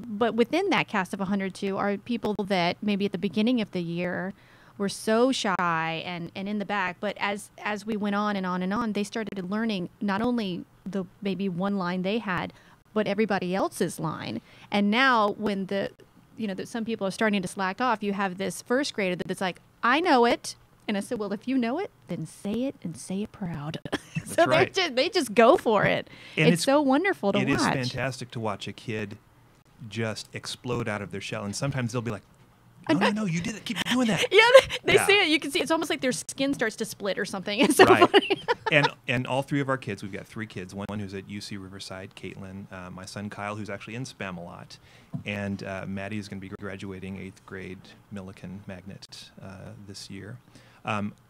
but within that cast of 102 are people that maybe at the beginning of the year were so shy and in the back, but as we went on and on and on, they started learning not only the maybe one line they had, but everybody else's line. And now when that some people are starting to slack off, you have this first grader that's like, I know it. And I said, well, if you know it, then say it and say it proud. So right. they just go for it. And It's so wonderful to watch. It is fantastic to watch a kid just explode out of their shell, and sometimes they'll be like, No, you did it. Keep doing that. Yeah, they Yeah. see it. You can see it's almost like their skin starts to split or something. It's so Right. funny. and all three of our kids, we've got three kids. One who's at UC Riverside, Caitlin, my son Kyle, who's actually in Spamalot, and Maddie is going to be graduating 8th grade Millikan Magnet this year.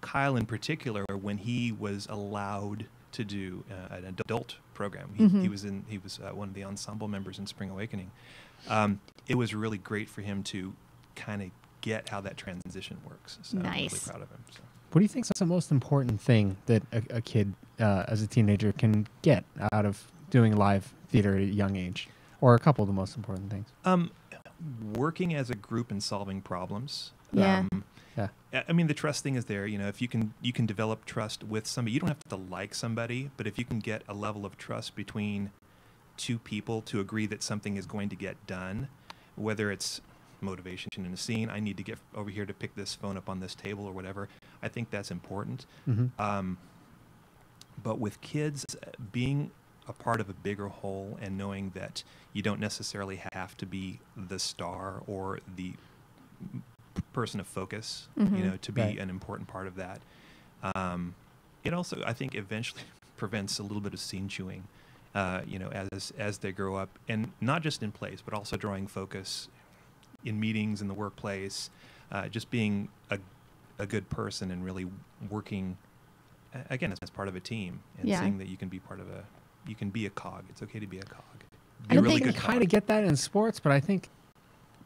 Kyle, in particular, when he was allowed to do an adult program, he was one of the ensemble members in Spring Awakening. It was really great for him to kind of get how that transition works. So I'm really Nice. proud of him. So. What do you think is the most important thing that a kid as a teenager can get out of doing live theater at a young age? Or a couple of the most important things? Working as a group and solving problems. Yeah. Yeah. I mean, the trust thing is there. You know, if you can develop trust with somebody, you don't have to like somebody, but if you can get a level of trust between two people to agree that something is going to get done, whether it's motivation in a scene, I need to get over here to pick this phone up on this table or whatever, I think that's important. But with kids, being a part of a bigger whole and knowing that you don't necessarily have to be the star or the person of focus, you know, to be Right. an important part of that. It also, I think, eventually prevents a little bit of scene chewing, you know, as they grow up, and not just in plays, but also drawing focus in meetings in the workplace, just being a good person and really working, again, as part of a team, and Yeah. seeing that you can be you can be a cog. It's okay to be a cog. I Be a don't really think- good Kind of cog. get that in sports, but I think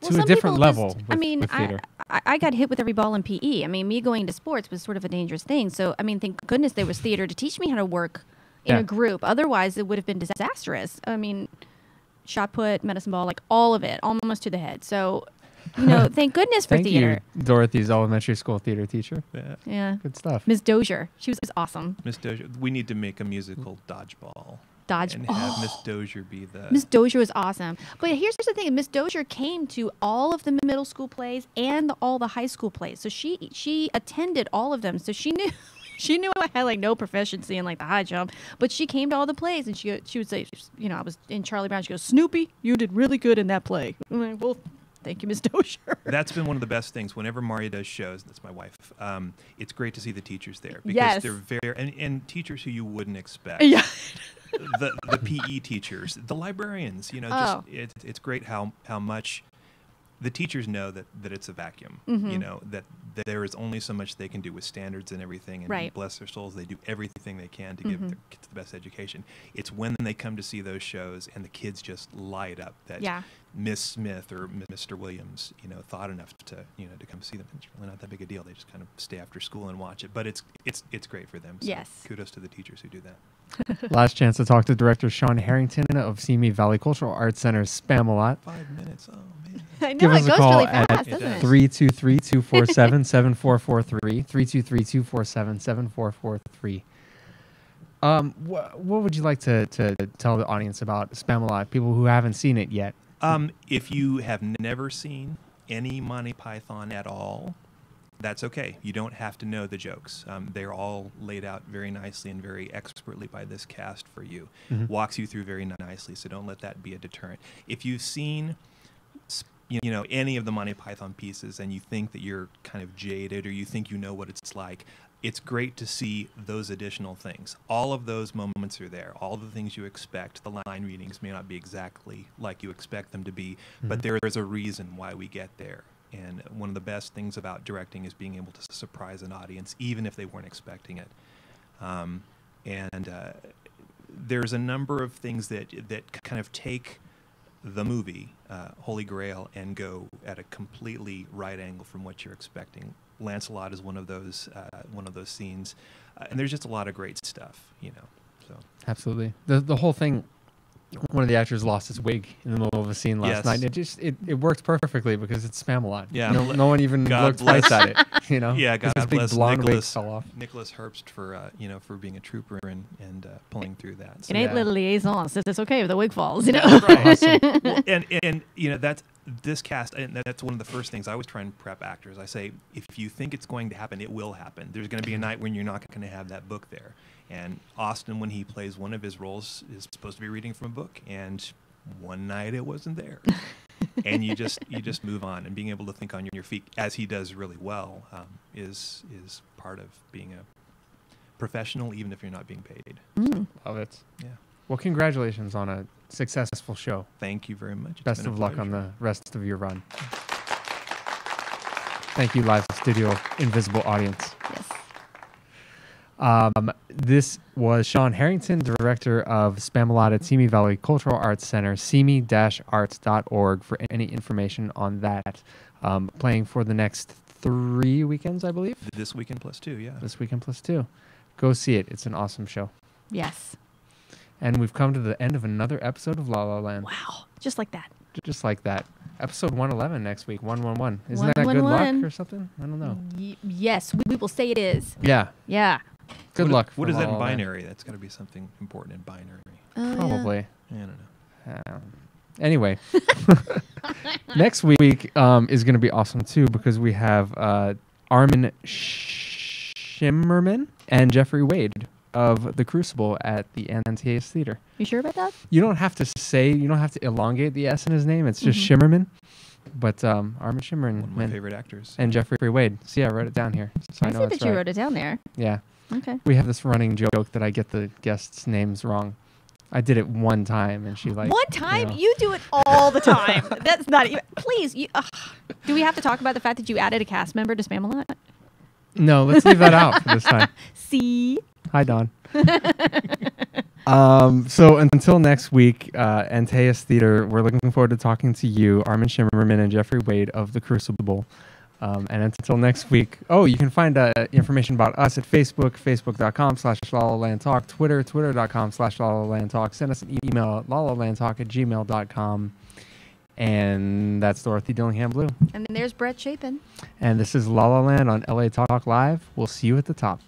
Well, to a some different people level just- with theater. I got hit with every ball in PE. I mean, me going to sports was sort of a dangerous thing. So, I mean, thank goodness there was theater to teach me how to work in Yeah. a group. Otherwise, it would have been disastrous. I mean, shot put, medicine ball, like all of it, almost to the head. So, you know, thank goodness for Thank theater. you, Dorothy's elementary school theater teacher. Yeah. Yeah. Good stuff. Miss Dozier. She was awesome. Miss Dozier, we need to make a musical dodgeball. Dodge. And have Miss Dozier be the. Miss Dozier was awesome. But here's the thing: Miss Dozier came to all of the middle school plays and all the high school plays. So she attended all of them. So she knew she knew I had like no proficiency in like the high jump. But she came to all the plays and she would say, you know, I was in Charlie Brown. She goes, Snoopy, you did really good in that play. I'm like, well, thank you, Miss Dozier. That's been one of the best things. Whenever Maria does shows, that's my wife. It's great to see the teachers there because Yes. they're very and teachers who you wouldn't expect. Yeah. the PE teachers, the librarians. You know, Oh. just it's great how much the teachers know that it's a vacuum. Mm-hmm. You know that there is only so much they can do with standards and everything. And Right. bless their souls, they do everything they can to give their kids the best education. It's when they come to see those shows and the kids just light up that Yeah. Miss Smith or Mr. Williams, you know, thought enough to to come see them. It's really not that big a deal. They just kind of stay after school and watch it. But it's great for them. So Yes. Kudos to the teachers who do that. Last chance to talk to director Sean Harrington of Simi Valley Cultural Arts Center Spam-A-Lot. 5 minutes. Oh man. I know Give us it a goes call really at fast, It doesn't does. it? 323-247-7443. 323-247-7443. What would you like to tell the audience about Spam-A-Lot, people who haven't seen it yet? If you have never seen any Monty Python at all, that's okay. You don't have to know the jokes. They're all laid out very nicely and very expertly by this cast for you. Walks you through very nicely, so don't let that be a deterrent. If you've seen any of the Monty Python pieces and you think that you're kind of jaded or you think you know what it's like, it's great to see those additional things. All of those moments are there. All the things you expect. The line readings may not be exactly like you expect them to be, but there is a reason why we get there. And one of the best things about directing is being able to surprise an audience, even if they weren't expecting it. There's a number of things that kind of take the movie Holy Grail and go at a completely right angle from what you're expecting. Lancelot is one of those scenes, and there's just a lot of great stuff, So Absolutely. The whole thing, one of the actors lost his wig in the middle of a scene last Yes. night. It worked perfectly because it's Spam-A-Lot. Yeah. No one even God looked twice bless- at it. You know. yeah, 'Cause God his big bless blonde wig Nicholas fell off. Herbst for for being a trooper and pulling through that. So It ain't Yeah. little liaisons. It's okay if the wig falls, you know. That's right. Awesome. Well, and that's this cast, and that's one of the first things I always try and prep actors. I say, if you think it's going to happen, it will happen. There's going to be a night when you're not going to have that book there. And Austin, when he plays one of his roles, is supposed to be reading from a book, and one night it wasn't there. and you just move on. And being able to think on your feet, as he does really well, is part of being a professional, even if you're not being paid. Love it. Yeah. Well, congratulations on a successful show. Thank you very much. It's Best been a of luck on pleasure. the rest of your run. Thank you, live studio invisible audience. Yes. This was Sean Harrington, director of Spamalot at Simi Valley Cultural Arts Center, simi-arts.org for any information on that. Playing for the next 3 weekends, I believe. This weekend plus 2, yeah. This weekend plus 2. Go see it. It's an awesome show. Yes. And we've come to the end of another episode of La La Land. Wow. Just like that. Just like that. Episode 111 next week. 111. Isn't that good 111. luck or something? I don't know. Yes, we will say it is. Yeah. Yeah. Good What- luck. What for is that La in La Land. binary? That's got to be something important in binary. Oh, yeah. Probably. I don't know. Anyway, next week is going to be awesome too because we have Armin Shimmerman and Jeffrey Wade of The Crucible at the Antaeus Theater. You sure about that? You don't have to elongate the S in his name. It's just Shimmerman. But Armin One of my Shimmerman favorite actors. and Jeffrey Wade. See, I wrote it down here. So I I know see it's that you right. wrote it down there. Yeah. Okay. We have this running joke that I get the guests' names wrong. I did it one time, and she like One time? know. You do it all the time. That's not even. Please. Do we have to talk about the fact that you added a cast member to Spamalot? No, let's leave that out for this time. See? Hi, Don. So until next week, Antaeus Theater, we're looking forward to talking to you, Armin Shimmerman and Jeffrey Wade of The Crucible. And until next week, you can find information about us at Facebook, facebook.com/lalalandtalk, Twitter, twitter.com/lalalandtalk. Send us an email at lalalandtalk@gmail.com. And that's Dorothy Dillingham Blue. And then there's Brett Chapin. And this is La La Land on LA Talk Live. We'll see you at the top.